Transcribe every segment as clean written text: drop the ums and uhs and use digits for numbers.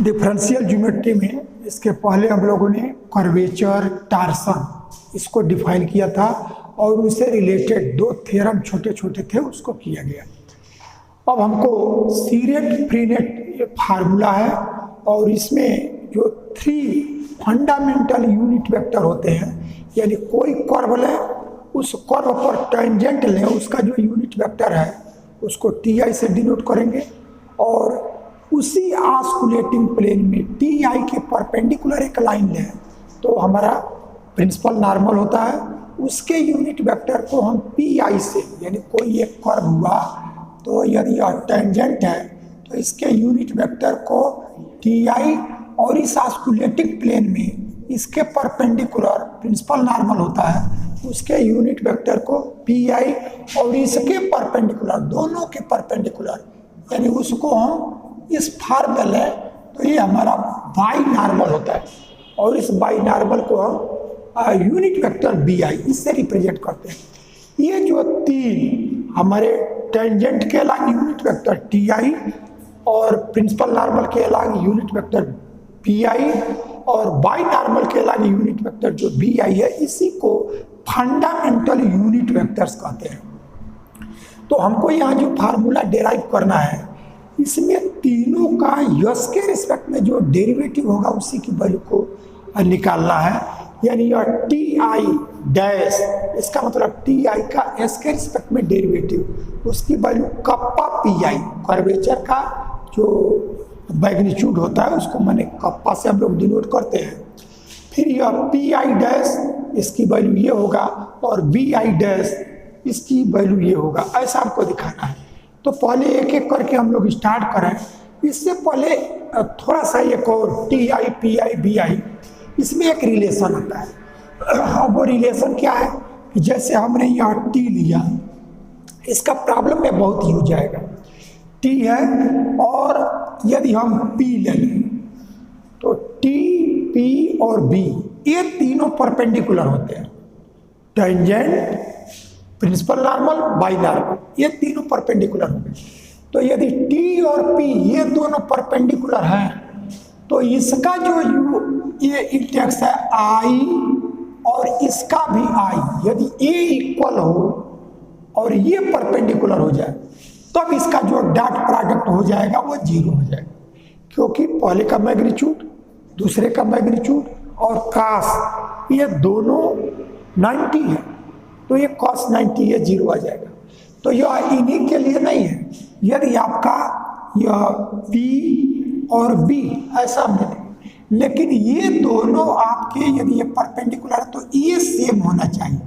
Differential geometry में इसके पहले हम लोगों ने कर्वेचर, टार्सन इसको डिफाइन किया था और उनसे रिलेटेड दो थ्योरम छोटे छोटे थे उसको किया गया। अब हमको सीरेट फ्रीनेट ये फार्मूला है और इसमें जो 3 फंडामेंटल यूनिट वेक्टर होते हैं, यानी कोई कर्व लें, उस कर्व पर टेंजेंट लें, उसका जो यूनिट वेक्टर है उसको टी से डिनोट करेंगे और उसी आस्कुलेटिंग प्लेन में टी के परपेंडिकुलर एक लाइन लें तो हमारा प्रिंसिपल नॉर्मल होता है। उसके यूनिट वेक्टर को हम पी से, यानी कोई एक कर्व हुआ तो यदि यह टेंजेंट है तो इसके यूनिट वेक्टर को टी और इस आस्कुलेटिंग प्लेन में इसके परपेंडिकुलर प्रिंसिपल नॉर्मल होता है, उसके यूनिट वेक्टर को पी और इसके परपेंडिकुलर, दोनों के परपेंडिकुलर, यानी उसको हम इस फॉर्म में लें तो ये हमारा बाई नॉर्मल होता है और इस बाई नॉर्मल को हम यूनिट वेक्टर बी इससे रिप्रेजेंट करते हैं। ये जो 3 हमारे टेंजेंट के अलग यूनिट वेक्टर टी और प्रिंसिपल नॉर्मल के अलग यूनिट वेक्टर पी और बाई नॉर्मल के अलग यूनिट वेक्टर जो बी है, इसी को फंडामेंटल यूनिट वेक्टर्स कहते हैं। तो हमको यहाँ जो फार्मूला डेराइव करना है इसमें तीनों का यस के रिस्पेक्ट में जो डेरिवेटिव होगा उसी की वैल्यू को निकालना है, यानी यह टी आई डैश, इसका मतलब टी आई का एस के रिस्पेक्ट में डेरिवेटिव, उसकी वैल्यू कप्पा पी आई, कर्वेचर का जो मैग्नीट्यूड होता है उसको मैंने कप्पा से हम लोग डिनोट करते हैं। फिर यह पी आई डैश, इसकी वैल्यू ये होगा और बी आई डैश, इसकी वैल्यू ये होगा, ऐसा आपको दिखाना है। तो पहले एक एक करके हम लोग स्टार्ट करें। इससे पहले थोड़ा सा एक और T I P I B I, इसमें एक रिलेशन आता है। वो रिलेशन क्या है कि जैसे हमने यहाँ टी लिया, इसका प्रॉब्लम में बहुत यूज जाएगा। टी है और यदि हम पी ले लें तो टी, पी और बी ये तीनों परपेंडिकुलर होते हैं, tangent, principal normal, binormal, ये तीनों परपेंडिकुलर होंगे। तो यदि टी और पी ये दोनों परपेंडिकुलर हैं तो इसका जो ये इंडेक्स है आई और इसका भी आई, यदि ए इक्वल हो और ये परपेंडिकुलर हो जाए तब इसका जो डॉट प्रोडक्ट हो जाएगा वो 0 हो जाएगा, क्योंकि पहले का मैग्नीट्यूड, दूसरे का मैग्नीट्यूड और कास ये दोनों 90 है, तो ये cos 90 ये 0 आ जाएगा। तो यह इन्हीं के लिए नहीं है, यदि आपका यह P और B ऐसा मिले, लेकिन ये दोनों आपके यदि ये परपेंडिकुलर है तो ये सेम होना चाहिए,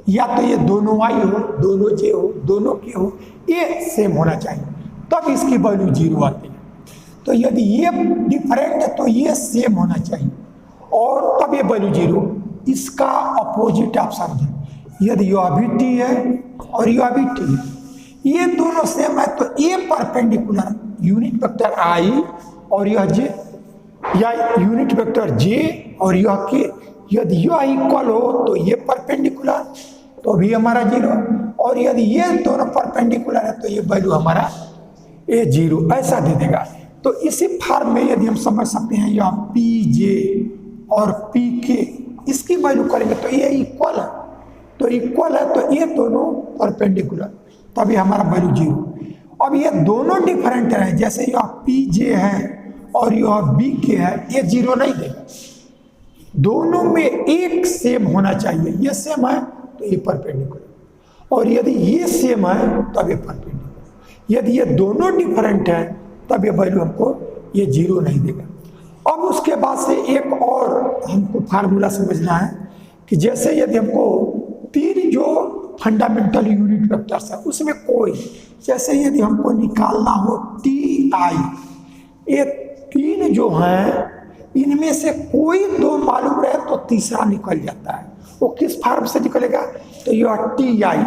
या तो ये दोनों Y हो, दोनों J हो, दोनों K हो, ये सेम होना चाहिए, तब इसकी वैल्यू 0 आती है। तो यदि ये डिफरेंट है तो ये सेम होना चाहिए और तब ये वैल्यू 0। इसका अपोजिट आप समझें, यदि यह भी टी है और यह भी टी है, ये दोनों सेम है तो ये परपेंडिकुलर यूनिट वेक्टर आई और यह जे, या यूनिट वेक्टर जे और यह के, यदि यह इक्वल हो तो ये परपेंडिकुलर तो भी हमारा 0, और यदि ये दोनों परपेंडिकुलर है तो ये वैल्यू हमारा ये 0 ऐसा दे देगा। तो इसी फॉर्म में यदि हम समझ सकते हैं यह पी जे और पी के, इसकी वैल्यू करेंगे तो ये इक्वल है, तो इक्वल है तो ये दोनों परपेंडिकुलर, तभी हमारा वैल्यू 0। अब ये दोनों डिफरेंट है, जैसे यह पी जे है और यह बी के है, ये 0 नहीं देगा, दोनों में एक सेम होना चाहिए, ये सेम है तो ये परपेंडिकुलर, और यदि ये सेम है तब ये परपेंडिकुलर, यदि ये दोनों डिफरेंट है तब ये वैल्यू हमको ये 0 नहीं देगा। अब उसके बाद से एक और हमको फार्मूला समझना है कि जैसे यदि हमको 3 जो फंडामेंटल यूनिट वेक्टर्स है उसमें कोई, जैसे यदि हमको निकालना हो टी आई, ये 3 जो हैं इनमें से कोई 2 मालूम रहे तो तीसरा निकल जाता है। वो किस फॉर्म से निकलेगा, तो यह टी आई,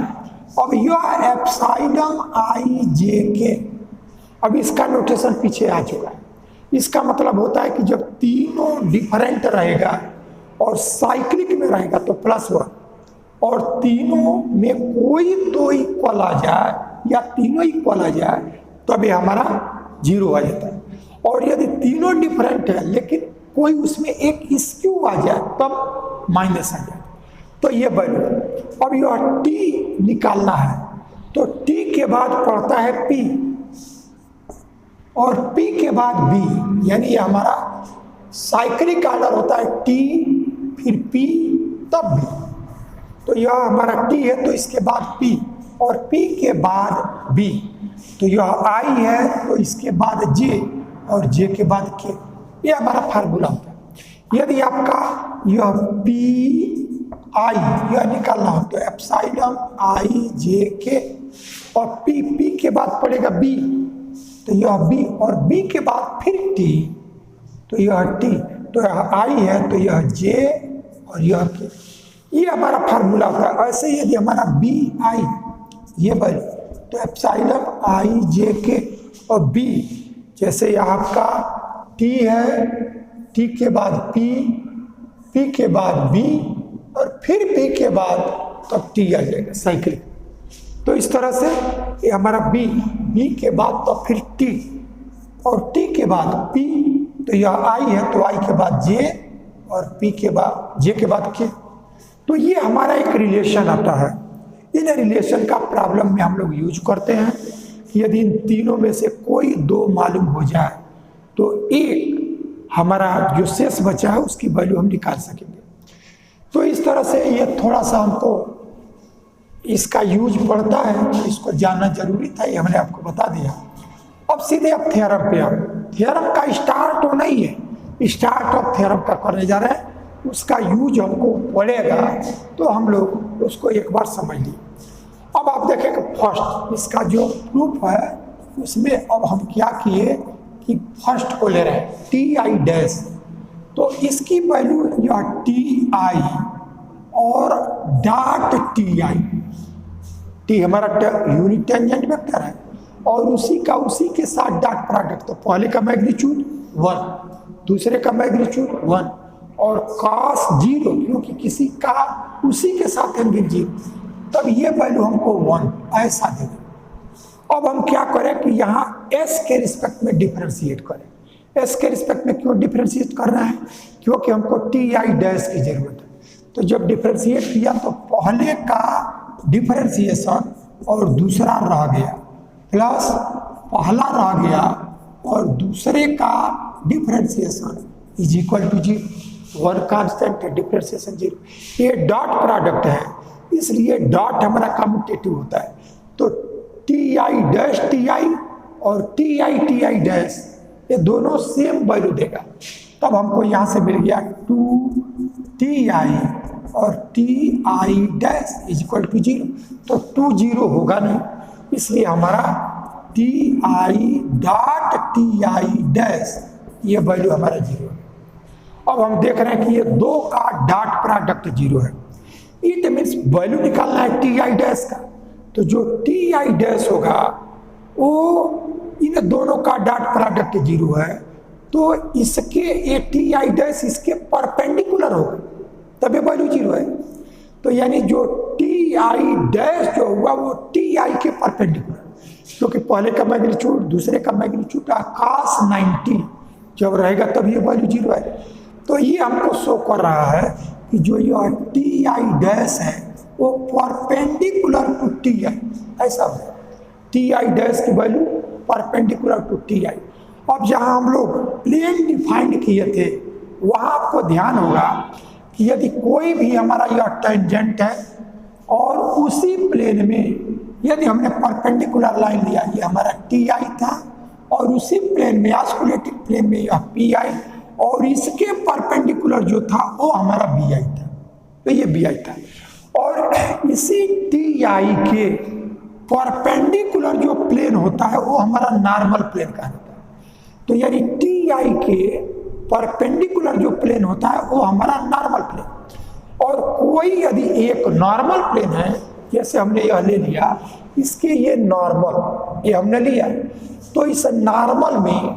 अब यह एप्सिलॉन आई जे के, अब इसका नोटेशन पीछे आ चुका है। इसका मतलब होता है कि जब तीनों डिफरेंट रहेगा और साइक्लिक में रहेगा तो +1, और तीनों में कोई 2 इक्वल आ जाए या तीनों इक्वल आ जाए तब ये हमारा 0 आ जाता है। और यदि तीनों डिफरेंट है लेकिन कोई उसमें एक स्क्यू आ जाए तब माइनस आ जाए, तो ये वैल्यू। अब यह टी निकालना है, तो टी के बाद पड़ता है पी और पी के बाद बी, यानी ये हमारा साइक्लिक ऑर्डर होता है, टी फिर पी तब बी। तो यह हमारा टी है तो इसके बाद पी और पी के बाद बी, तो यह आई है तो इसके बाद जे और जे के बाद के, ये हमारा फार्मूला होता है। यदि आपका यह पी आई यह निकालना हो तो एप्सिलॉन आई जे के, और पी के बाद पड़ेगा बी, तो यह बी और बी के बाद फिर टी, तो यह टी, तो यह आई है तो यह जे और यह के, ये हमारा फार्मूला होता है। ऐसे ही यदि हमारा बी आई ये वैल्यू, तो एप्सिलॉन आई जे के और बी, जैसे यह आपका टी है, टी के बाद पी, पी के बाद बी और फिर बी के बाद तब टी आ जाएगा साइक्लिक। तो इस तरह से ये हमारा बी, बी के बाद तो फिर टी और टी के बाद पी, तो यह आई है तो आई के बाद जे और पी के बाद जे के बाद के, तो ये हमारा एक रिलेशन आता है। इन रिलेशन का प्रॉब्लम में हम लोग यूज करते हैं कि यदि इन तीनों में से कोई दो मालूम हो जाए तो एक हमारा जो शेष बचा है उसकी वैल्यू हम निकाल सकेंगे। तो इस तरह से ये थोड़ा सा हमको इसका यूज पड़ता है, इसको जानना जरूरी था, ये हमने आपको बता दिया। अब सीधे अब थ्योरम पे आओ। थ्योरम का स्टार्ट होना ही है, स्टार्ट ऑफ थ्योरम का करने जा रहे हैं, उसका यूज हमको पड़ेगा तो हम लोग उसको एक बार समझ लिए। अब आप देखें कि फर्स्ट इसका जो प्रूफ है उसमें अब हम क्या किए कि फर्स्ट को ले रहे हैं टी आई डैश, तो इसकी वैल्यू यह टी आई और डॉट टी आई, टी हमारा यूनिट टेंजेंट वेक्टर है और उसी के साथ डॉट प्रोडक्ट, तो पहले का मैग्नीट्यूड 1, दूसरे का मैग्नीट्यूड 1 और cos 0, क्योंकि किसी का उसी के साथ एंगल 0, तब ये वैल्यू हमको 1 ऐसा देगा। अब हम क्या करें कि यहाँ s के रिस्पेक्ट में डिफरेंशिएट करें। s के रिस्पेक्ट में क्यों डिफरेंशिएट करना है? क्योंकि हमको टी आई डैश की जरूरत है। तो जब डिफरेंशिएट किया तो पहले का डिफरेंशिएशन और दूसरा रह गया, प्लस पहला रह गया और दूसरे का differentiation is equal to 0, 1 constant है, डिफरेंशिएशन 0। ये डॉट प्रोडक्ट है इसलिए डॉट हमारा कम्यूटेटिव होता है, तो T I dash T I और टी आई डैश ये दोनों सेम वैल्यू देगा। तब हमको यहाँ से मिल गया 2 टी आई और T I dash is equal to 0, तो 2 0 होगा नहीं, इसलिए हमारा T I dot T I dash ये वैल्यू हमारा 0 है। अब हम देख रहे हैं कि ये दो का डॉट प्रोडक्ट 0 है, इट मीन्स वैल्यू निकालना है टी आई डैश का, तो जो टी आई डैश होगा वो इन दोनों का डॉट प्रोडक्ट 0 है, तो इसके ये टी आई डैश इसके परपेंडिकुलर होगा तब ये वैल्यू 0 है। तो यानी जो टी आई डैश जो हुआ वो टी आई के परपेंडिकुलर, क्योंकि पहले का मैग्नीट्यूड दूसरे का मैग्नीट्यूड cos 90 जब रहेगा तब ये वैल्यू 0 है। तो ये हमको शो कर रहा है कि जो यह टी आई डैश है वो परपेंडिकुलर टू टी आई, ऐसा हो टी आई डैश की value perpendicular to T I. अब जहाँ हम लोग प्लेन डिफाइंड किए थे वहाँ आपको ध्यान होगा कि यदि कोई भी हमारा यह टेंजेंट है और उसी प्लेन में यदि हमने परपेंडिकुलर लाइन लिया, ये हमारा टी आई था और उसी प्लेन में आस्कुलेटिंग प्लेन में यह पी आई और इसके परपेंडिकुलर जो था वो हमारा बी आई था, तो ये बी आई था, और इसी टी आई के परपेंडिकुलर जो प्लेन होता है वो हमारा नॉर्मल प्लेन का होता है। तो यानी टी आई के परपेंडिकुलर जो प्लेन होता है वो हमारा नॉर्मल प्लेन, और कोई यदि एक नॉर्मल प्लेन है, जैसे हमने यह ले लिया, इसके ये नॉर्मल ये हमने लिया, तो इस नॉर्मल में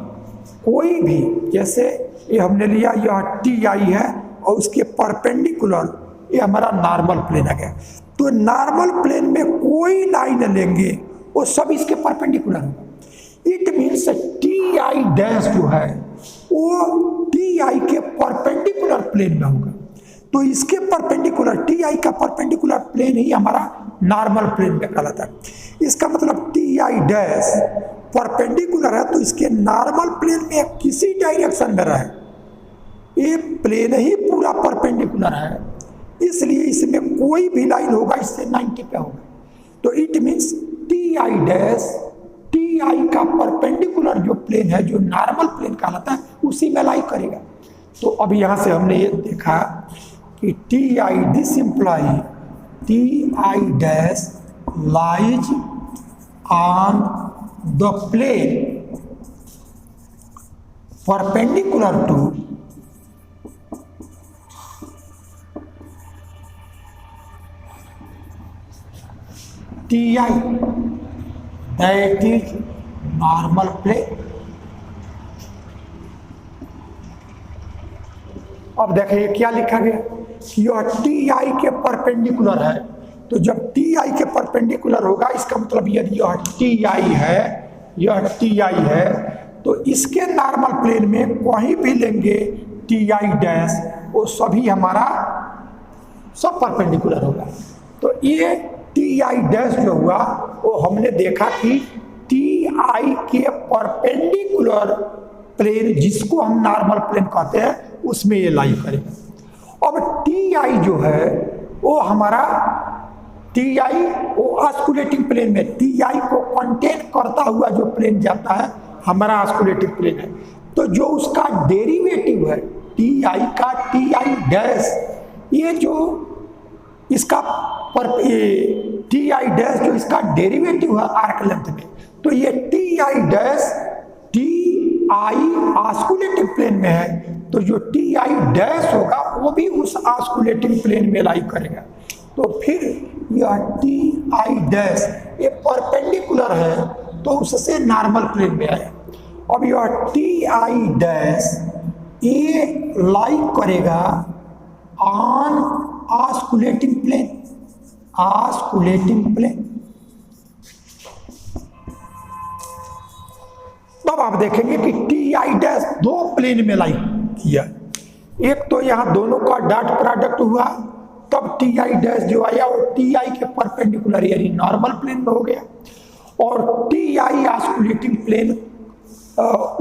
कोई भी, जैसे ये हमने लिया यह टी आई है और उसके परपेंडिकुलर ये हमारा नॉर्मल प्लेन आ गया, तो नॉर्मल प्लेन में कोई लाइन लेंगे वो सब इसके परपेंडिकुलर होगा। It means T I dash जो है वो टी आई के परपेंडिकुलर प्लेन में होगा। तो इसके परपेंडिकुलर, टी आई का परपेंडिकुलर प्लेन ही हमारा नॉर्मल प्लेन में कहलाता है। इसका मतलब टी आई डैश परपेंडिकुलर है तो इसके नॉर्मल प्लेन में किसी डायरेक्शन में रहे, ये प्लेन ही पूरा परपेंडिकुलर है, इसलिए इसमें कोई भी लाइन होगा इससे 90 पे होगा। तो it means T I dash, T I का परपेंडिकुलर जो प्लेन है, जो नॉर्मल प्लेन कहलाता है, उसी में लाई करेगा। तो अब यहाँ से हमने ये देखा कि T I, this imply T I dash lies on the plane perpendicular to T I, that is normal plane. अब देखिए क्या लिखा गया कि यह टी आई के परपेंडिकुलर है। तो जब टी आई के परपेंडिकुलर होगा, इसका मतलब यदि यह टी आई है, यह टी आई है, तो इसके नॉर्मल प्लेन में कहीं भी लेंगे टी आई डैश, वो सभी हमारा सब परपेंडिकुलर होगा। तो ये टी आई डैश जो हुआ वो हमने देखा कि टी आई के परपेंडिकुलर प्लेन, जिसको हम नॉर्मल प्लेन कहते हैं, उसमें ये लाई करेगा। अब टी आई जो है वो हमारा, टी आई वो ऑस्कुलेटिंग प्लेन में, टी आई को कंटेन करता हुआ जो प्लेन जाता है हमारा ऑस्कुलेटिंग प्लेन है। तो जो उसका डेरिवेटिव है टी आई का, टी आई डैश, ये जो इसका टी आई डैश जो इसका डेरिवेटिव है आर्क लेंथ में, तो ये T I dash T I osculating plane में है, तो जो टी आई डैश होगा वो भी उस ऑस्कुलेटिंग प्लेन में लाई करेगा। तो फिर यह टी आई डैश ये परपेंडिकुलर है तो उससे नॉर्मल प्लेन में आया। अब यह टी आई डैश ये लाई करेगा on osculating plane, osculating plane. तब आप देखेंगे कि टी आई डैश दो प्लेन में लाई किया, एक तो यहां दोनों का डॉट प्रोडक्ट हुआ, तब टी आई डैश जो आया वो टी आई के परपेंडिकुलर यानी नॉर्मल प्लेन में हो गया, और टी आई ऑस्कुलेटिंग प्लेन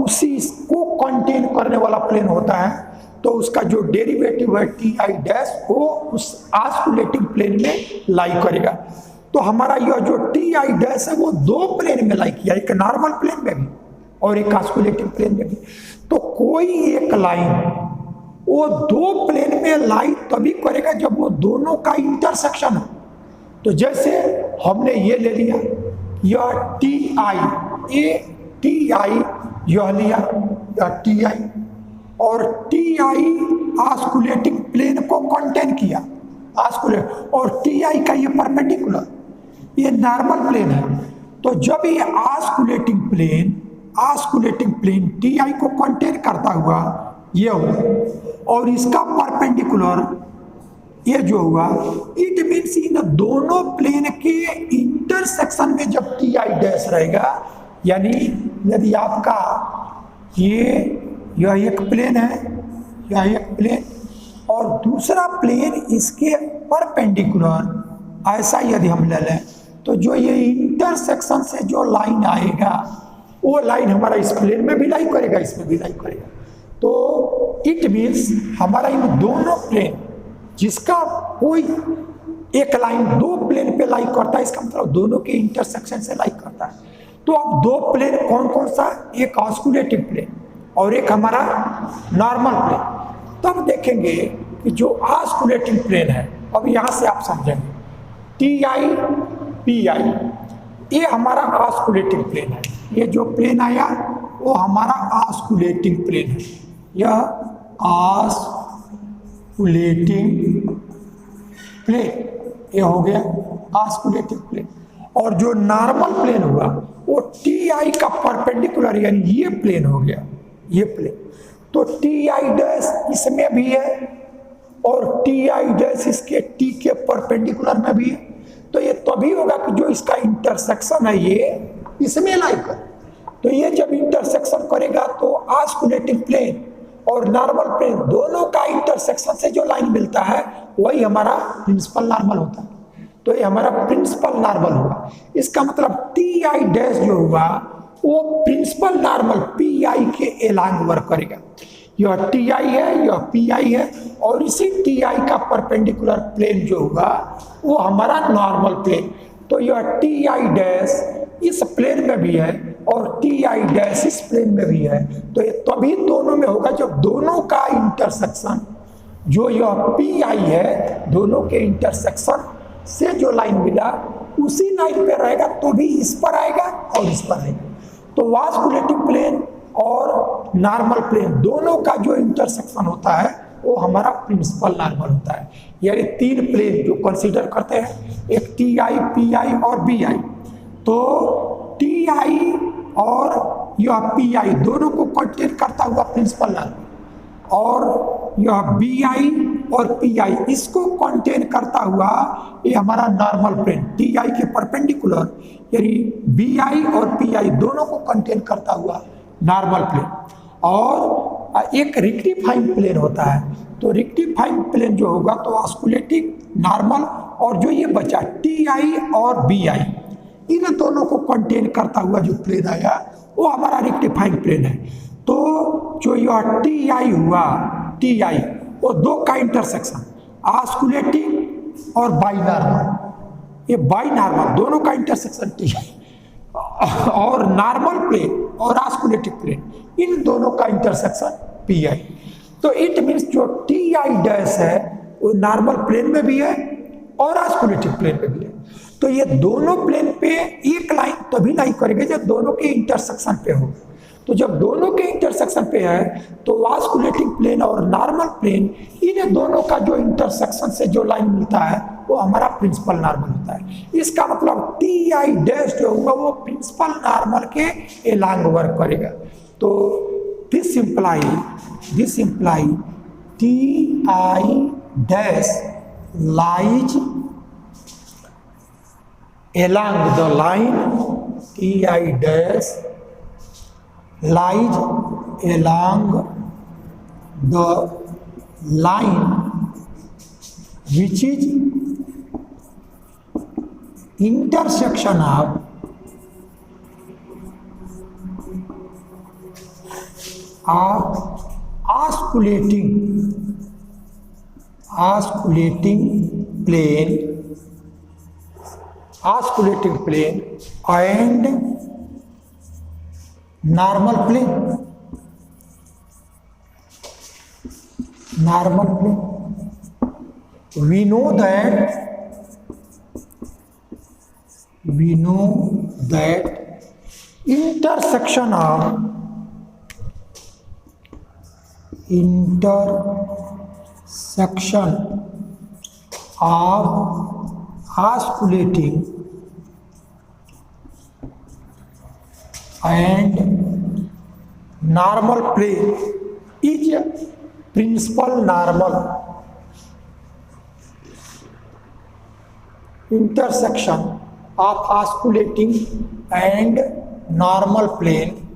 उसी को कंटेन करने वाला प्लेन होता है, तो उसका जो डेरिवेटिव है टी आई डैश वो उस ऑस्कुलेटिंग प्लेन में लाई करेगा। तो हमारा यह जो टी आई डैश है वो दो प्लेन में लाई किया, एक नॉर्मल प्लेन में भी और एक ऑस्कुलेटिंग प्लेन में भी। तो कोई एक लाइन वो दो प्लेन में लाई तभी करेगा जब वो दोनों का इंटरसेक्शन हो। तो जैसे हमने ये ले लिया, यह टी आई, ये टी आई यह लिया, यह टी आई, और टी आई ऑस्कुलेटिंग प्लेन को कंटेन किया, ऑस्कुलेट, और टी आई का ये परपेंडिकुलर, ये नॉर्मल प्लेन है। तो जब ये ऑस्कुलेटिंग प्लेन टी आई को कंटेन करता हुआ ये हुआ और इसका परपेंडिकुलर ये जो हुआ, इट मीन्स इन दोनों प्लेन के इंटरसेक्शन में जब टी आई डैश रहेगा, यानी यदि आपका यह एक प्लेन है, यह एक प्लेन और दूसरा प्लेन इसके परपेंडिकुलर, ऐसा यदि हम ले लें, तो जो ये इंटरसेक्शन से जो लाइन आएगा वो लाइन हमारा इस प्लेन में भी लाई करेगा, इसमें भी लाई करेगा। तो इट मीन्स हमारा इन दोनों प्लेन, जिसका कोई एक लाइन दो प्लेन पे लाई करता है, इसका मतलब दोनों के इंटरसेक्शन से लाई करता है। तो अब दो प्लेन कौन कौन सा, एक ऑस्कुलेटिंग प्लेन और एक हमारा नॉर्मल प्लेन। तब देखेंगे कि जो ऑस्कुलेटिंग प्लेन है, अब यहाँ से आप समझेंगे टी आई पी आई ये हमारा ऑस्कुलेटिंग प्लेन है, ये जो प्लेन आया वो हमारा ऑस्कुलेटिंग प्लेन है, यह ऑस्कुलेटिंग प्लेन ये हो गया ऑस्कुलेटिंग प्लेन। और जो नॉर्मल प्लेन हुआ वो टी आई का परपेंडिकुलर यानी ये प्लेन हो गया, ये प्लेन। तो टी आई डैश इसमें भी है और टी आई डैश इसके टी के परपेंडिकुलर में भी है। तो ये तभी होगा कि जो इसका इंटरसेक्शन है ये इसमें लाई कर, तो ये जब इंटरसेक्शन करेगा तो ऑस्कुलेटिंग प्लेन और नॉर्मल प्लेन, दोनों का इंटरसेक्शन से जो लाइन मिलता है वही हमारा प्रिंसिपल नॉर्मल होता है। तो ये हमारा प्रिंसिपल नॉर्मल हुआ। इसका मतलब टी आई डैश जो हुआ वो प्रिंसिपल नॉर्मल पी आई के एलांग वर्क करेगा। यह टी आई है, यह पी आई है, और इसी टी आई का परपेंडिकुलर प्लेन जो होगा वो हमारा नॉर्मल प्लेन। तो यह टी आई डैश इस प्लेन में भी है और टी आई डैश इस प्लेन में भी है। तो ये तभी दोनों में होगा जब दोनों का इंटरसेक्शन, जो यह पी आई है, दोनों के इंटरसेक्शन से जो लाइन मिला उसी लाइन पे रहेगा, तो भी इस पर आएगा और इस पर आएगा। तो वास्कुलेटिंग प्लेन और नॉर्मल प्लेन दोनों का जो इंटरसेक्शन होता है वो हमारा प्रिंसिपल नॉर्मल होता है। यानी तीन प्लेन जो कंसीडर करते हैं, एक टी आई, पी आई और बी आई। तो टी आई और यह पी आई दोनों को कंटेन करता हुआ प्रिंसिपल नॉर्मल, और यह बी आई और पी आई इसको कंटेन करता हुआ ये हमारा नॉर्मल प्लेन टी आई के परपेंडिकुलर, यानी बी आई और पी आई दोनों को कंटेन करता हुआ नॉर्मल प्लेन। और एक रेक्टिफाइंग प्लेन होता है। तो रेक्टिफाइंग प्लेन जो होगा तो वास्कुलेटिंग, नॉर्मल, और जो ये बचा टी आई और बी आई, इन दोनों को कंटेन करता हुआ जो प्लेन आया वो हमारा रेक्टिफाइंग प्लेन है। तो जो यह टी आई हुआ, टी आई वो दो का इंटरसेक्शन, आस्कुलेटिंग और बाइनॉर्मल, ये बाइनॉर्मल दोनों का इंटरसेक्शन टी आई, और नॉर्मल प्लेन और आस्कुलेटिंग प्लेन इन दोनों का इंटरसेक्शन पी आई। तो इट मीन्स जो टी आई डैश है वो नॉर्मल प्लेन में भी है और आस्कुलेटिंग प्लेन में भी है। तो ये दोनों प्लेन पे एक लाइन तभी लाइन करेंगे जब दोनों के इंटरसेक्शन पे हो। तो जब दोनों के इंटरसेक्शन पे है तो वास्कुलेटिंग प्लेन और नॉर्मल प्लेन, इन दोनों का जो इंटरसेक्शन से जो लाइन मिलता है वो हमारा प्रिंसिपल नॉर्मल होता है। इसका मतलब टी आई डैश जो होगा वो प्रिंसिपल नॉर्मल के एलांग वर्क करेगा। तो this imply T I dash lies along the line, Ti dash lies along the line which is intersection of osculating plane and normal plane. We know that intersection of osculating and normal plane is principal normal. Intersection of osculating and normal plane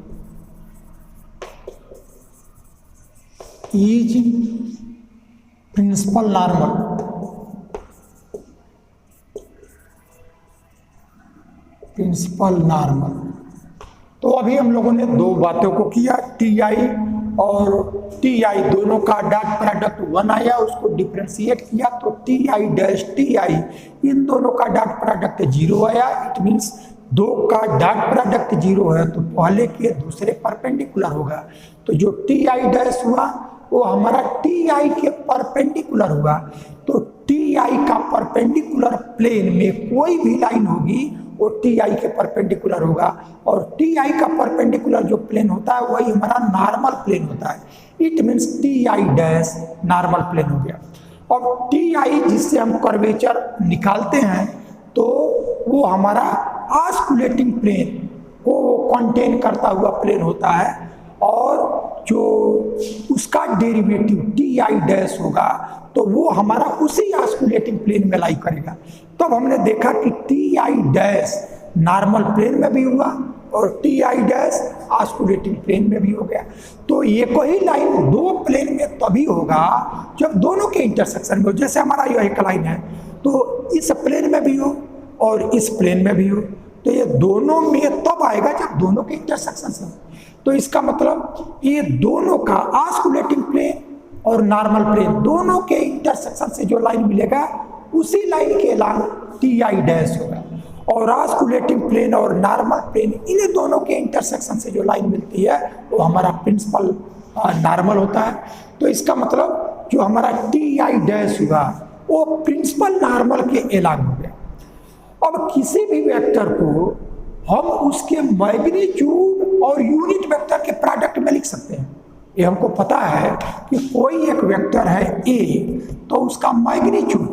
is principal normal. तो अभी हम लोगों ने दो बातों को किया, T I और टी आई दोनों का डॉट प्रोडक्ट 1 आया, उसको डिफ्रेंशिएट किया तो T I dash T I इन दोनों का डॉट प्रोडक्ट 0 आया। इट मीन्स दो का डॉट प्रोडक्ट 0 है तो पहले के दूसरे परपेंडिकुलर होगा। तो जो टी आई डैश हुआ वो हमारा टी आई के परपेंडिकुलर हुआ। तो टी आई का परपेंडिकुलर प्लेन में कोई भी लाइन होगी वो टी आई के परपेंडिकुलर होगा, और टी आई का परपेंडिकुलर जो प्लेन होता है वही हमारा नॉर्मल प्लेन होता है। It means T I dash normal plane हो गया। और टी आई जिससे हम कर्वेचर निकालते हैं तो वो हमारा ऑस्कुलेटिंग प्लेन को कंटेन करता हुआ प्लेन होता है, और जो उसका डेरिवेटिव टी आई डैश होगा तो वो हमारा उसी ऑस्कुलेटिंग प्लेन में लाई करेगा। तब हमने देखा कि T I dash normal plane में भी हुआ और T I dash osculating plane में भी हो गया। तो ये कोई लाइन दो प्लेन में तभी होगा जब दोनों के इंटरसेक्शन में हो। जैसे हमारा यह एक लाइन है तो इस प्लेन में भी हो और इस प्लेन में भी हो, तो ये दोनों में तब आएगा जब दोनों के इंटरसेक्शन से हो। तो इसका मतलब ये दोनों का ऑस्कुलेटिंग प्लेन और नॉर्मल प्लेन दोनों के इंटरसेक्शन से जो लाइन मिलेगा उसी लाइन के लाइन टी आई डैश होगा। और ऑस्कुलेटिंग प्लेन और नॉर्मल प्लेन इन दोनों के इंटरसेक्शन से जो लाइन मिलती है वो हमारा प्रिंसिपल नॉर्मल होता है। तो इसका मतलब जो हमारा टी आई डैश हुआ वो प्रिंसिपल नॉर्मल के एलान हो गया। अब किसी भी वेक्टर को हम उसके मैग्नीट्यूड और यूनिट वेक्टर के प्रोडक्ट में लिख सकते हैं। ये हमको पता है कि कोई एक वेक्टर है ए, तो उसका मैग्नीट्यूड,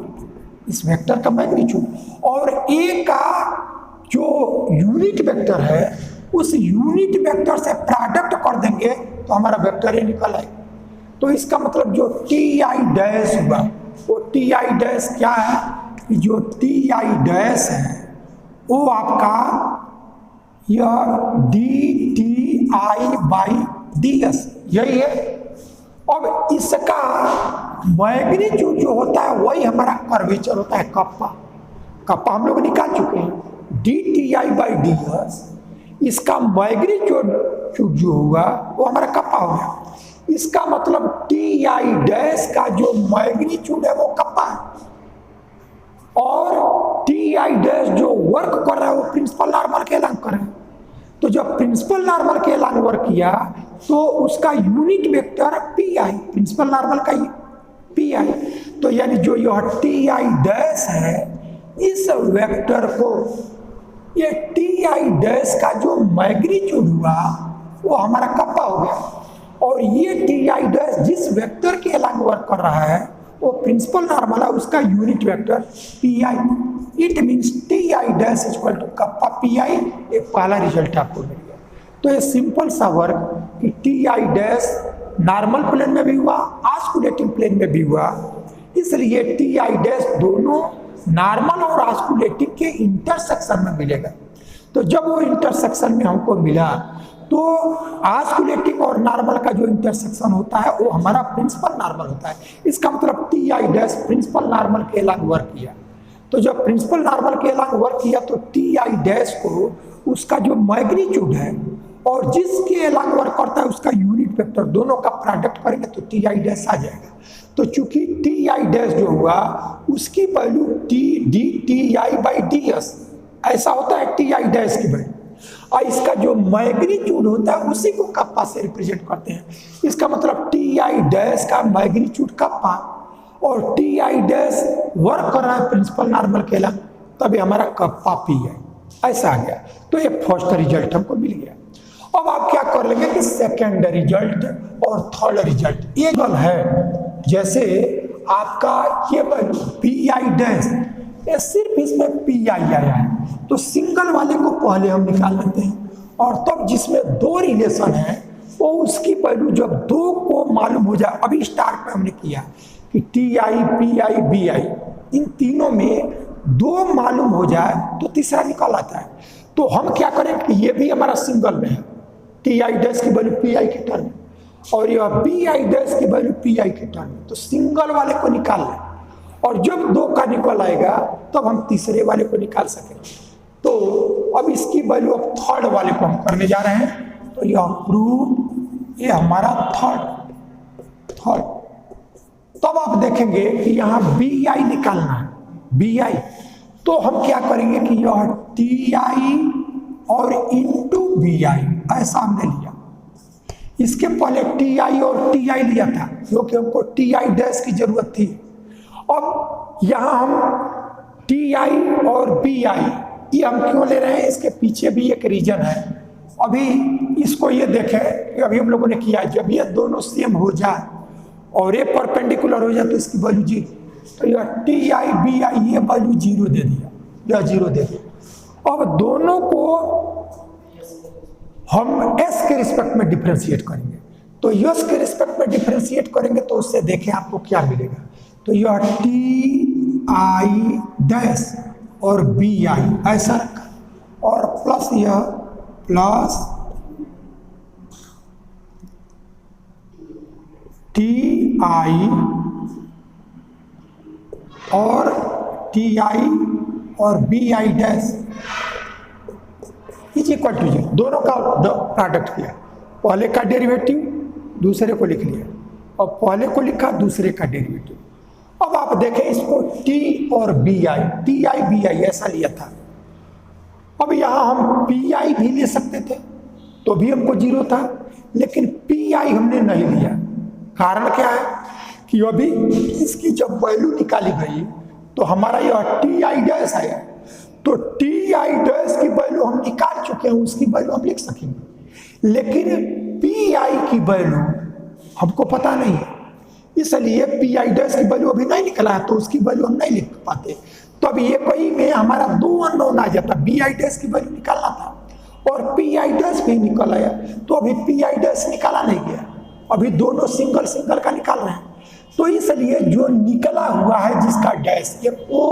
इस वेक्टर का मैग्नीट्यूड और ए का जो यूनिट वेक्टर है उस यूनिट वेक्टर से प्रोडक्ट कर देंगे तो हमारा वेक्टर ए निकल आएगा। तो इसका मतलब जो टी आई डैश हुआ वो टी आई डैश क्या है कि जो टी आई डैश है वो आपका यह D T I by D S यही है। अब इसका मैग्नीट्यूड जो होता है वही हमारा कर्वेचर होता है कप्पा। कप्पा हम लोग निकाल चुके हैं D T I by D S. इसका मैग्नीट्यूड जो हुआ वो हमारा कप्पा हो गया। इसका मतलब टी आई डैश का जो मैग्नीट्यूड है वो कप्पा है और टी आई डैश जो वर्क कर रहा है वो प्रिंसिपल नॉर्मल के एलान कर रहा है। तो जब प्रिंसिपल नॉर्मल के एलान वर्क किया तो उसका unit vector P I, principal normal का पी आई। तो यानी जो यह टी आई डैश है इस वेक्टर को, ये टी आई डैश का जो मैग्नीट्यूड हुआ वो हमारा कप्पा हो गया। और ये टी आई डैश जिस वेक्टर के एलान वर्क कर रहा है वो प्रिंसिपल नॉर्मल है, उसका unit vector P I. It means T I dash equal to kappa P I. एक पहला रिजल्ट आपको मिल गया। तो ये सिंपल सा वर्क कि T I dash normal plane में भी हुआ, ऑस्कुलेटिंग प्लेन में भी हुआ, इसलिए टी आई डैश दोनों नॉर्मल और ऑस्कुलेटिंग के इंटरसेक्शन में मिलेगा। तो जब वो इंटरसेक्शन में हमको मिला तो ऑस्कुलेटिंग और नॉर्मल का जो इंटरसेक्शन होता है वो हमारा प्रिंसिपल नॉर्मल होता है। इसका मतलब T I dash principal normal के एलान वर्क किया। तो जब प्रिंसिपल नॉर्मल के एलान वर्क किया तो टी आई डैश को उसका जो मैग्नीट्यूड है और जिसके एलान वर्क करता है उसका यूनिट वेक्टर दोनों का प्रोडक्ट करेंगे तो टी आई डैश आ जाएगा। तो चूंकि टी आई डैश जो हुआ उसकी value T D T I by D S ऐसा होता है टी आई डैश की वैल्यू, और इसका जो मैग्नीट्यूड होता है उसी को कप्पा से रिप्रेजेंट करते हैं। इसका मतलब टी आई डैश का मैग्नीट्यूड कप्पा और टी आई डैश वर्क कर रहा है प्रिंसिपल नॉर्मल के एलान, तभी हमारा कप्पा पी है, ऐसा आ गया। तो ये फर्स्ट रिजल्ट हमको मिल गया। अब आप क्या कर लेंगे कि सेकेंड रिजल्ट और थर्ड रिजल्ट ये गल है। जैसे आपका ये पी आई डैश, ये सिर्फ इसमें पी आई आया है तो सिंगल वाले को पहले हम निकाल लेते हैं और तब जिसमें दो रिलेशन है वो उसकी वैल्यू जब दो को मालूम हो जाए, अभी स्टार्ट में हमने किया कि T I P I B I इन तीनों में दो मालूम हो जाए तो तीसरा निकल आता है। तो हम क्या करें कि ये भी हमारा सिंगल में है, टी आई डैश की वैल्यू पी आई के टर्म में और यह पी आई डैश की वैल्यू पी आई के टर्म में। तो सिंगल वाले को निकाल लें और जब दो का निकल आएगा तब हम तीसरे वाले को निकाल सकेंगे। तो अब इसकी वैल्यू अब थर्ड वाले को हम करने जा रहे हैं। तो यह प्रूव ये हमारा थर्ड। तब आप देखेंगे कि यहाँ बी आई निकालना है, बी आई। तो हम क्या करेंगे कि यह टी आई और इंटू बी आई ऐसा हमने लिया। इसके पहले टी आई और टी आई लिया था क्योंकि हमको टी आई डैश की जरूरत थी। अब यहाँ हम टी आई और बी आई ये हम क्यों ले रहे हैं, इसके पीछे भी एक रीजन है। अभी इसको ये देखें कि अभी हम लोगों ने किया, जब ये दोनों सेम हो जाए और ये परपेंडिकुलर हो जाए तो इसकी वैल्यू जीरो। तो यह टी आई बी आई ये वैल्यू जीरो दे दिया, यह जीरो दे दिया। अब दोनों को हम एस के रिस्पेक्ट में डिफरेंशिएट करेंगे। तो यस के रिस्पेक्ट में डिफरेंशिएट करेंगे तो उससे देखें आपको क्या मिलेगा। तो यह टी आई डैश और बी आई ऐसा रखा और प्लस यह प्लस टी आई और टी आई और B I dash is equal to 0। दोनों का प्रोडक्ट किया, पहले का डेरिवेटिव दूसरे को लिख लिया और पहले को लिखा दूसरे का डेरिवेटिव। अब आप देखें इसको टी और B I, T I B I ऐसा लिया था। अब यहां हम पी आई भी ले सकते थे तो भी हमको 0 था, लेकिन पी आई हमने नहीं लिया। कारण क्या है कि अभी इसकी जब वैल्यू निकाली गई तो हमारा यह टी आई डैश आया, तो टी आई डैश की वैल्यू हम निकाल चुके हैं, उसकी वैल्यू हम लिख सकेंगे, लेकिन पी आई की वैल्यू हमको पता नहीं है, इसलिए पी आई डैश की वैल्यू अभी नहीं निकला है तो उसकी वैल्यू हम नहीं लिख पाते। तो अभी ये कोई में हमारा 2 अननोन आ जाता, बी आई डैश की वैल्यू निकालना था और पी आई डैश भी निकल आया, तो अभी पी आई डैश निकाला नहीं गया, अभी दोनों सिंगल सिंगल का निकाल रहे हैं। तो इसलिए जो निकला हुआ है जिसका डैश एक वो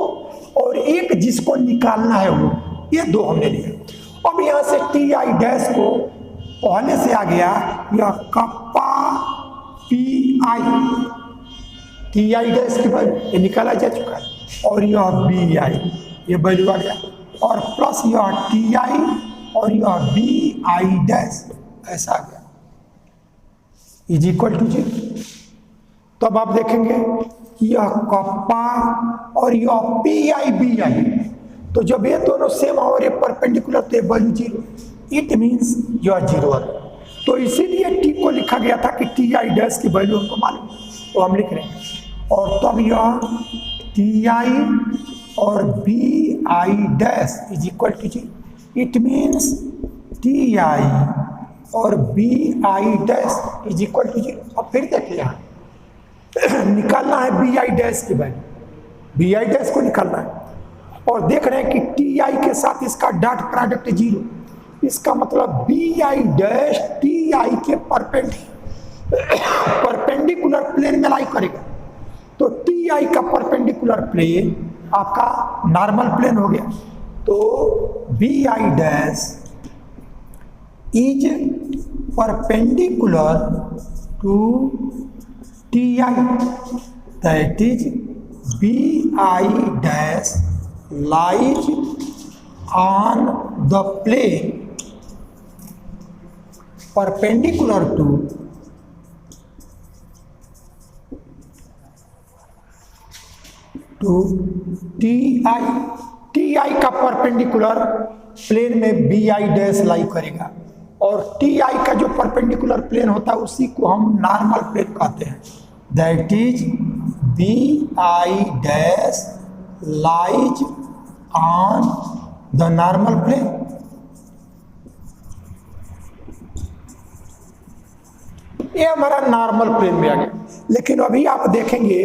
और एक जिसको निकालना है वो, ये 2 हमने लिया। अब यहां से टी आई डैश को पहले से आ गया यह kappa P I, T I dash की वैल्यू ये निकाला जा चुका है, और यह बी आई ये वैल्यू आ गया, और प्लस यह टी आई और यह बी आई डैश ऐसा आ गया इज इक्वल टू 0। तो अब आप देखेंगे कि यह कप्पा और यह पी आई बी आई, तो जब ये दोनों सेम और ये परपेंडिकुलर तो वैल्यू 0, इट मीन्स यह 0 है। तो इसीलिए टी को लिखा गया था कि टी आई डैश की वैल्यू हमको मालूम, तो हम लिख रहे हैं, और तब यह टी आई और B I dash is equal to 0, it means T I और B I dash is equal to 0। अब फिर देखिए यहाँ निकालना है बी आई डैश की वैल्यू, बी आई डैश को निकालना है, और देख रहे हैं कि टी आई के साथ इसका डॉट प्रोडक्ट 0, इसका मतलब B I dash T I के परपेंडिकुलर प्लेन में लाई करेगा। तो टी आई का परपेंडिकुलर प्लेन आपका नॉर्मल प्लेन हो गया, तो B I dash is perpendicular to T I, that is B I dash lies on the plane perpendicular to T I. T I का perpendicular plane में B I dash lie करेगा, और T I का जो perpendicular plane होता है उसी को हम नॉर्मल प्लेन कहते हैं, that is B I dash lies on the normal plane. ये हमारा नॉर्मल प्लेन में आ गया, लेकिन अभी आप देखेंगे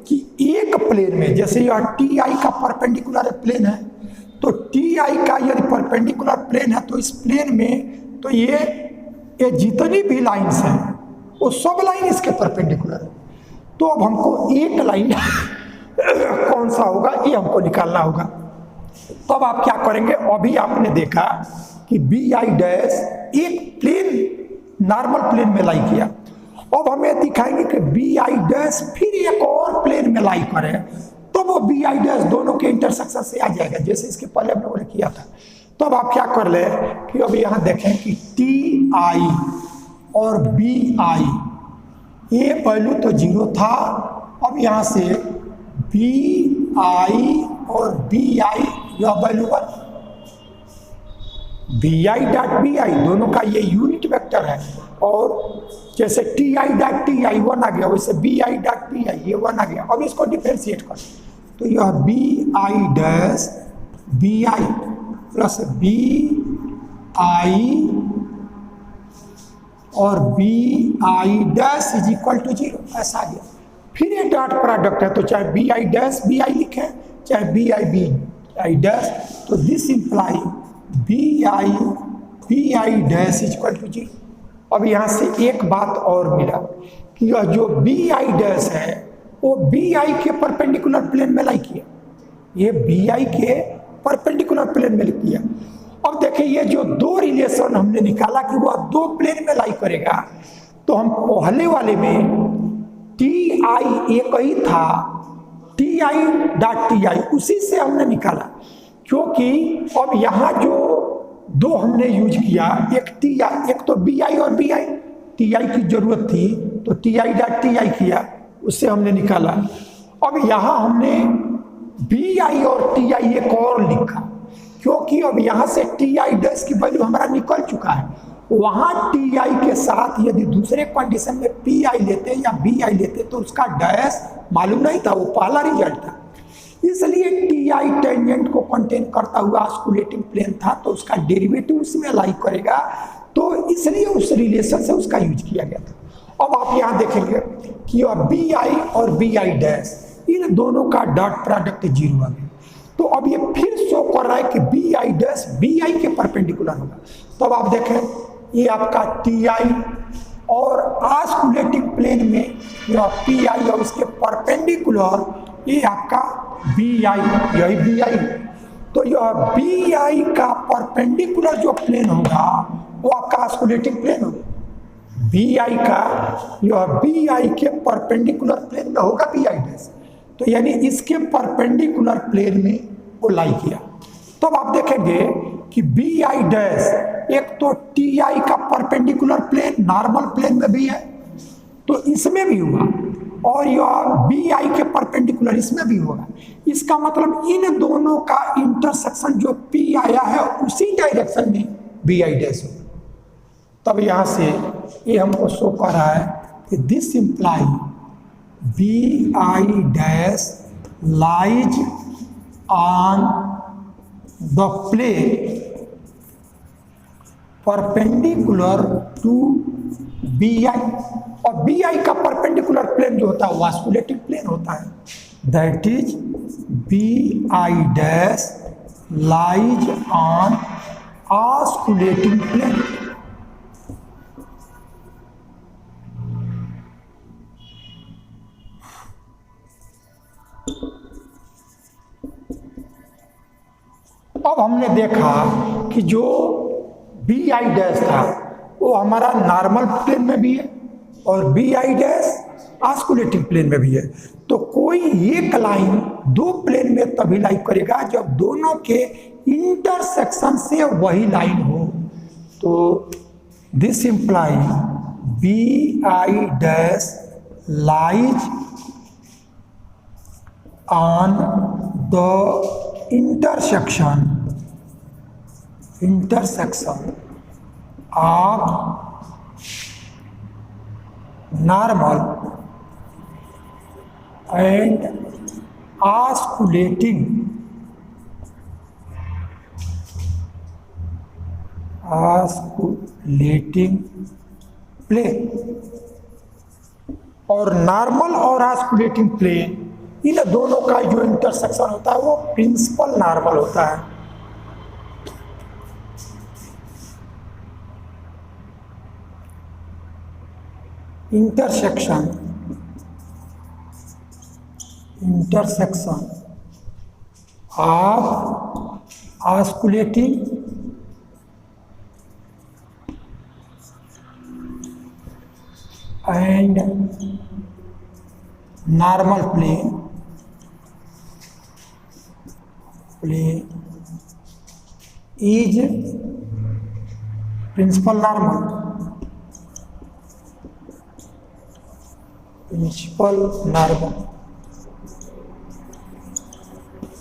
कि एक प्लेन में, जैसे यह टी आई का परपेंडिकुलर प्लेन है, तो टी आई का यदि परपेंडिकुलर प्लेन है तो इस प्लेन में तो ये जितनी भी लाइन्स हैं वो सब लाइन इसके परपेंडिकुलर है। तो अब हमको एक लाइन कौन सा होगा ये हमको निकालना होगा। तो अब आप क्या करेंगे, अभी आपने देखा कि बी आई डैश एक प्लेन नॉर्मल प्लेन में लाई किया, अब हमें दिखाएंगे कि बी आई डैश फिर एक और प्लेन में लाई करे, तो वो बी आई डैश दोनों के इंटरसेक्शन से आ जाएगा, जैसे इसके पहले हम लोगों ने किया था। तो अब आप क्या कर ले कि अब यहाँ देखें कि टी आई और बी आई ये वैल्यू तो 0 था, अब यहाँ से बी आई और बी आई यह value 1, B I dot B I दोनों का ये यूनिट वेक्टर है, और जैसे T I dot T I 1 आ गया, वैसे B I dot B I ये 1 आ गया। अब इसको डिफरेंशिएट कर, तो यह B I dash B I plus B I और B I dash is equal to 0 ऐसा आ गया। फिर ये डॉट प्रोडक्ट है, तो चाहे B I dash B I लिखें चाहे बी आई डैश, तो this imply B I dash is equal to 0। अब यहाँ से एक बात और मिला कि यह जो बी आई डैश है वो बी आई के परपेंडिकुलर प्लेन में लाई किया, ये बी आई के परपेंडिकुलर प्लेन में किया। अब देखिए ये जो दो रिलेशन हमने निकाला कि वह दो प्लेन में लाई करेगा, तो हम पहले वाले में टी आई एक ही था, टी आई डॉट टी आई उसी से हमने निकाला, क्योंकि अब यहाँ जो दो हमने यूज किया, एक टी आई, एक तो बी आई और बी आई, टी आई की जरूरत थी तो टी आई डॉट टी आई किया, उससे हमने निकाला। अब यहाँ हमने बी आई और टी आई एक और लिखा, क्योंकि अब यहाँ से टी आई डैश की वैल्यू हमारा निकल चुका है। वहाँ टी आई के साथ यदि दूसरे कंडीशन में पी आई लेते या बी आई लेते तो उसका डैश मालूम नहीं था, वो पहला रिजल्ट था। इसलिए टी आई टेंजेंट को कंटेन करता हुआ ऑस्कुलेटिंग प्लेन था, तो उसका डेरिवेटिव उसमें लाई करेगा, तो इसलिए उस रिलेशन से उसका यूज किया गया था। अब आप यहाँ देखेंगे कि बी आई और बी आई डैश इन दोनों का डॉट प्रोडक्ट 0 आ गया, तो अब ये फिर शो कर रहा है कि B I dash B I के परपेंडिकुलर होगा। तो अब आप देखें ये आपका टी आई और ऑस्कुलेटिंग प्लेन में यह पी आई और उसके परपेंडिकुलर ये आपका बी आई, यही बी आई। तो यह बी आई का परपेंडिकुलर जो प्लेन होगा वो आपका ऑस्कुलेटिंग प्लेन होगा। बी आई का यह बी आई के परपेंडिकुलर प्लेन में होगा बी आई डैश, तो यानी इसके परपेंडिकुलर प्लेन में वो लाई किया। तो अब आप देखेंगे कि बी आई डैश एक तो टी आई का परपेंडिकुलर प्लेन नॉर्मल प्लेन में भी है, तो इसमें भी हुआ, और यह बी आई के परपेंडिकुलर इसमें भी होगा। इसका मतलब इन दोनों का इंटरसेक्शन जो पी आया है उसी डायरेक्शन में बी आई डैश होगा। तब यहाँ से ये हमको शो कर रहा है कि this imply B I dash lies on the plane perpendicular to B I, और बी आई का परपेंडिकुलर प्लेन जो होता है वो ऑस्कुलेटिंग प्लेन होता है, that is B I dash lies on osculating plane. अब हमने देखा कि जो बी आई डैश था वो हमारा नॉर्मल प्लेन में भी है और B I dash osculating plane में भी है। तो कोई एक लाइन दो प्लेन में तभी लाई करेगा जब दोनों के इंटरसेक्शन से वही लाइन हो। तो this imply B I dash lies on the intersection of normal and osculating plane, और नॉर्मल और ऑस्कुलेटिंग प्लेन इन दोनों का जो इंटरसेक्शन होता है वो प्रिंसिपल नॉर्मल होता है। Intersection of osculating and normal plane is principal normal,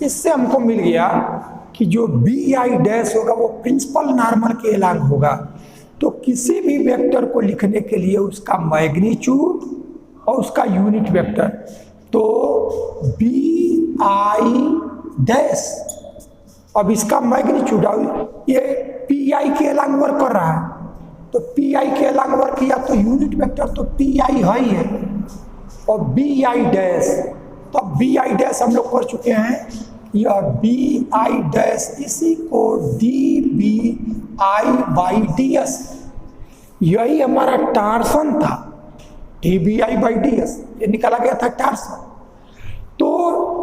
इससे हमको मिल गया कि जो बी आई डैश होगा वो प्रिंसिपल नॉर्मल के अलॉन्ग होगा। तो किसी भी वेक्टर को लिखने के लिए उसका मैग्नीट्यूड और उसका यूनिट वेक्टर, तो बी आई डैश, अब इसका मैग्नीट्यूड ये पी आई के अलॉन्ग वर्क कर रहा है, तो पी आई के अलॉन्ग वर्क किया तो यूनिट वेक्टर तो पी आई है ही है, और बी आई डैश, तो बी आई डैश हम लोग कर चुके हैं, यह बी आई डैश इसी को D B I by D S, यही हमारा टार्सन था, D B I by D S, ये निकाला गया था टार्सन। तो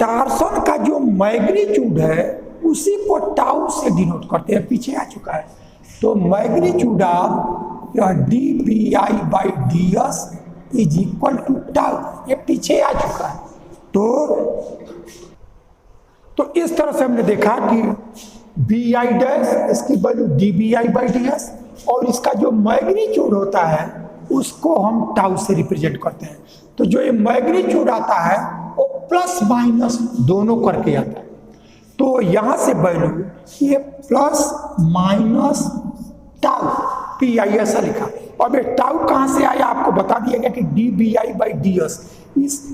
टार्सन का जो मैग्नीट्यूड है उसी को टाउ से डिनोट करते हैं, पीछे आ चुका है। तो magnitude of D P I by D S is equal to tau, ये पीछे आ चुका है। तो इस तरह से हमने देखा कि बी आई डैश इसकी value D B I by D S, और इसका जो मैग्नीट्यूड होता है उसको हम टाउ से रिप्रेजेंट करते हैं। तो जो ये मैग्नीट्यूड आता है वो प्लस माइनस दोनों करके आता है। तो यहां से वैल्यू ये plus minus tau P I ऐसा लिखा। अब ये टाउ कहां से आया आपको बता दिया गया कि D B I by D S,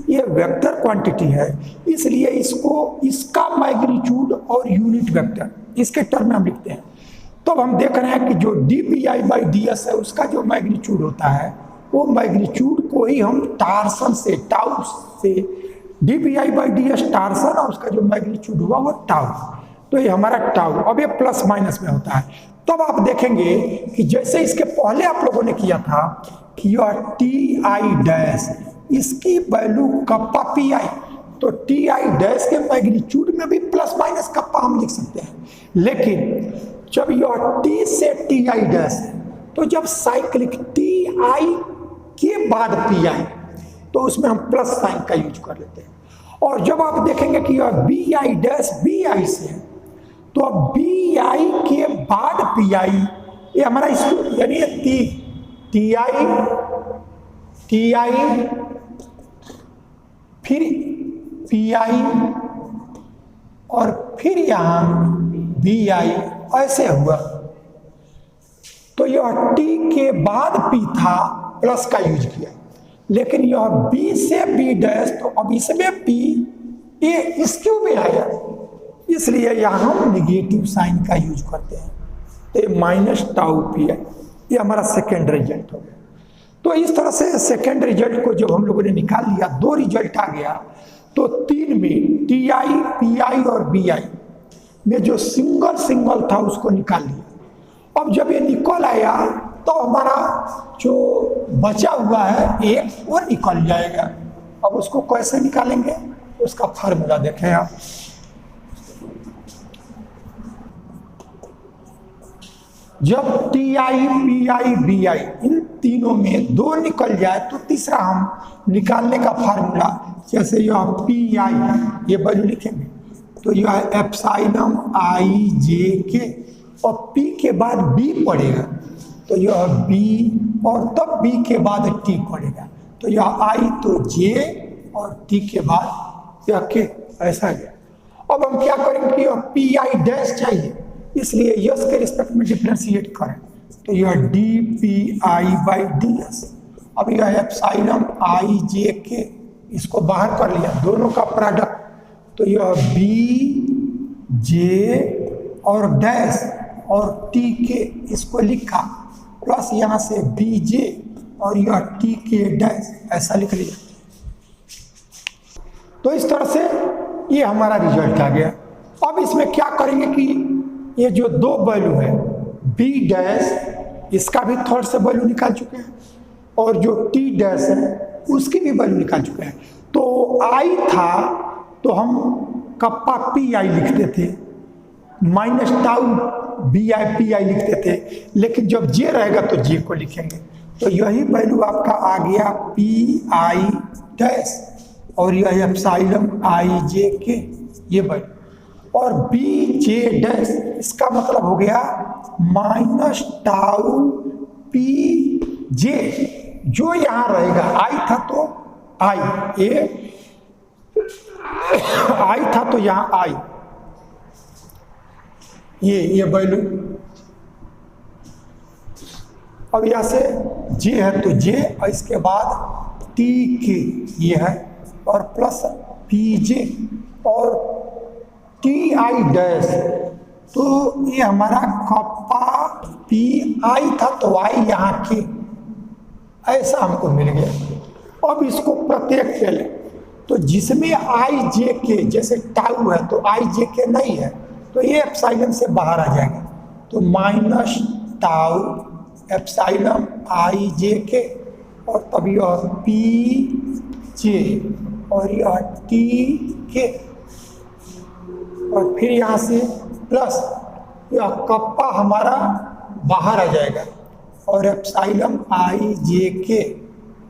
ये वेक्टर क्वांटिटी है, इसलिए इसको इसका मैग्नीट्यूड और यूनिट वेक्टर इसके टर्म में हम लिखते हैं। तो अब हम देख रहे हैं कि जो D B I by D S है उसका जो मैग्नीट्यूड होता है वो मैग्नीट्यूड को ही हम टार्सन से टाउ से D B I by D S torsion, और उसका जो मैग्नीट्यूड हुआ वो टाउ। तो ये हमारा टाउ, अब ये प्लस माइनस में होता है। तब आप देखेंगे कि जैसे इसके पहले आप लोगों ने किया था कि यह टी आई डैश इसकी वैल्यू कप्पा पी आई, तो टी आई डैश के मैग्नीट्यूड में भी प्लस माइनस कप्पा हम लिख सकते हैं। लेकिन जब यह टी से टी आई डैश है, तो जब साइक्लिक टी आई के बाद पी आई, तो उसमें हम प्लस साइन का यूज कर लेते हैं। और जब आप देखेंगे कि यह B I dash B I से है, तो अब बी आई के बाद पी आई, ये हमारा यानी टी आई फिर पी आई और फिर यहां बी आई ऐसे हुआ। तो यह टी के बाद पी था, प्लस का यूज किया, लेकिन यह बी से बी डैश, तो अब इसमें पी ये इस क्यू में आया, इसलिए यहां हम निगेटिव साइन का यूज करते हैं। तो ये माइनस टाउ पी है, ये हमारा सेकेंड रिजल्ट हो गया। तो इस तरह से सेकेंड रिजल्ट को जब हम लोगों ने निकाल लिया, दो रिजल्ट आ गया, तो तीन में टी आई पी आई और बी आई में जो सिंगल था उसको निकाल लिया। अब जब ये निकल आया तो हमारा जो बचा हुआ है एक, वो निकल जाएगा। अब उसको कैसे निकालेंगे, उसका फार्मूला देखें आप। जब T I P I B I इन तीनों में दो निकल जाए तो तीसरा हम निकालने का फार्मूला, जैसे यह पी आई ये वैल्यू लिखेंगे, तो यह एप्सिलॉन आई जे के, और पी के बाद बी पड़ेगा, तो यह बी, और तब बी के बाद टी पड़ेगा, तो यह आई तो जे और टी के बाद यह के, ऐसा गया। अब हम क्या करेंगे कि यह पी आई डैश चाहिए, इसलिए यस के रिस्पेक्ट में डिफ्रेंशिएट करें, तो यह D P I by D S. अब यह एप्सिलॉन आई जे के, इसको बाहर कर लिया, दोनों का प्रोडक्ट, तो यह बी जे और डैश और टी के, इसको लिखा, प्लस यहाँ से बी जे और यह टी के डैश, ऐसा लिख लिया। तो इस तरह से ये हमारा रिजल्ट आ गया। अब इसमें क्या करेंगे कि ये जो दो वैल्यू है बी डैश, इसका भी थर्ड से वैल्यू निकाल चुके हैं, और जो टी डैश है उसकी भी वैल्यू निकाल चुके हैं। तो आई था तो हम कप्पा पी आई लिखते थे, minus tau B I P I लिखते थे, लेकिन जब जे रहेगा तो जे को लिखेंगे। तो यही वैल्यू आपका आ गया पी आई डैश, और यह एप्सिलॉन आई जे के ये वैल्यू, और बी जे डैश इसका मतलब हो गया माइनस टाउ पी जे, जो यहां रहेगा आई था तो आई, ये आई था तो यहां आई, ये वैल्यू। अब यहां से जे है तो जे, और इसके बाद टी के ये है, और प्लस पी जे और टी आई डैश, तो ये हमारा कप्पा पी आई था तो आई यहाँ के, ऐसा हमको मिल गया। अब इसको प्रत्येक पे ले, तो जिसमें आई जे के, जैसे टाउ है तो आई जे के नहीं है, तो ये एप्सिलॉन से बाहर आ जाएगा, तो माइनस टाउ एप्सिलॉन आई जे के, और तब यह पी जे और यह टी के, और फिर यहाँ से प्लस यह कप्पा हमारा बाहर आ जाएगा और एप्सिलॉन आई जे के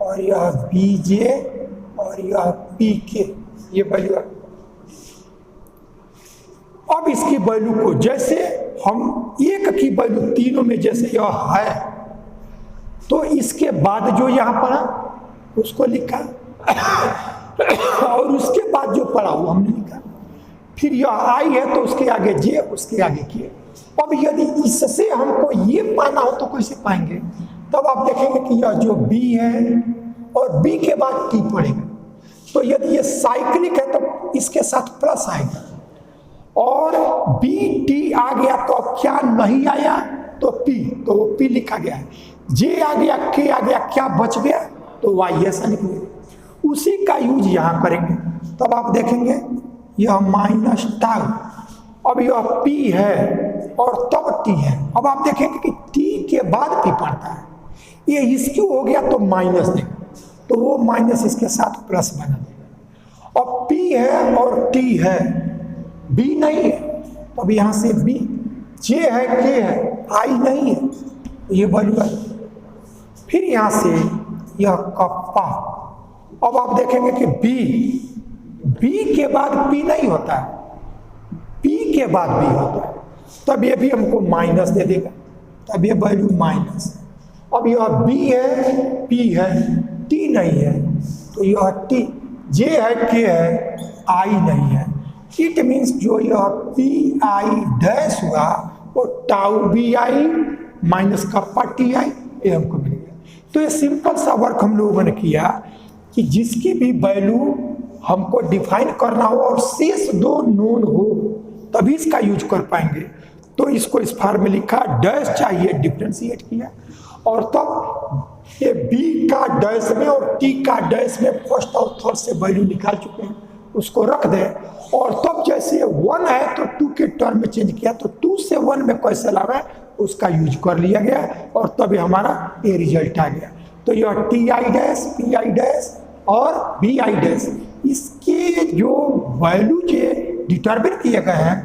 और यह बी जे और यह पी के, ये वैल्यू। अब इसकी वैल्यू को जैसे हम एक की वैल्यू तीनों में जैसे यह है तो इसके बाद जो यहाँ पढ़ा उसको लिखा और उसके बाद जो पढ़ा वो हमने लिखा। फिर यह आई है तो उसके आगे जे, उसके आगे के। अब यदि इससे हमको ये पाना हो तो कैसे पाएंगे? तब आप देखेंगे कि यह जो बी है और बी के बाद टी पड़ेगा, तो यदि ये साइक्लिक है तो इसके साथ प्लस आएगा और बी टी आ गया तो अब क्या नहीं आया तो पी, तो वो पी लिखा गया है। जे आ गया, के आ गया, क्या बच गया तो वाई, ऐसा लिखेंगे। उसी का यूज यहाँ करेंगे। तब आप देखेंगे यह माइनस टाउ, अब यह पी है और तब टी है। अब आप देखेंगे कि टी के बाद पी पड़ता है, ये इसक्यू हो गया तो माइनस देगा, तो वो माइनस इसके साथ प्लस बना देगा। अब पी है और टी है, बी नहीं है, तो अब यहाँ से बी, जे है, के है, आई नहीं है, ये वैल्यू है। फिर यहाँ से यह कप्पा, अब आप देखेंगे कि बी के बाद पी नहीं होता है, पी के बाद बी होता है, तब ये भी हमको माइनस दे देगा, तब ये वैल्यू माइनस। अब यह बी है, पी है, टी नहीं है, तो यह टी, जे है, के है, आई नहीं है। इट मीन्स जो यह पी आई डैश हुआ वो tau B I minus kappa T I, ये हमको मिल गया। तो ये सिंपल सा वर्क हम लोगों ने किया कि जिसकी भी वैल्यू हमको डिफाइन करना हो और शेष दो नोन हो तभी इसका यूज कर पाएंगे। तो इसको इस फॉर्म में लिखा, डैश चाहिए, डिफ्रेंशिएट किया और तब ये बी का डैश में और टी का डैश में फर्स्ट और थर्ड से वैल्यू निकाल चुके हैं, उसको रख दें। और तब जैसे 1 है तो 2 के टर्म में चेंज किया, तो 2 से 1 में कैसे लावे उसका यूज कर लिया गया और तभी हमारा ये रिजल्ट आ गया। तो यह T I dash, P I dash और बी आई डैश, इसके जो वैल्यू जो डिटरमिन किए गए हैं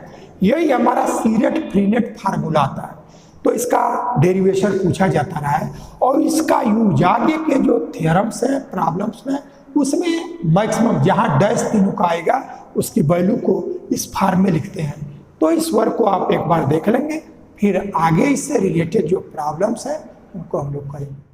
यही हमारा सीरेट फ्रीनेट फार्मूला आता है। तो इसका डेरिवेशन पूछा जाता रहा है और इसका यूज आगे के जो थ्योरम्स हैं, प्रॉब्लम्स में, उसमें मैक्सिमम जहाँ डैश तीनों का आएगा उसकी वैल्यू को इस फॉर्म में लिखते हैं। तो इस वर्क को आप एक बार देख लेंगे, फिर आगे इससे रिलेटेड जो प्रॉब्लम्स हैं उनको हम लोग करेंगे।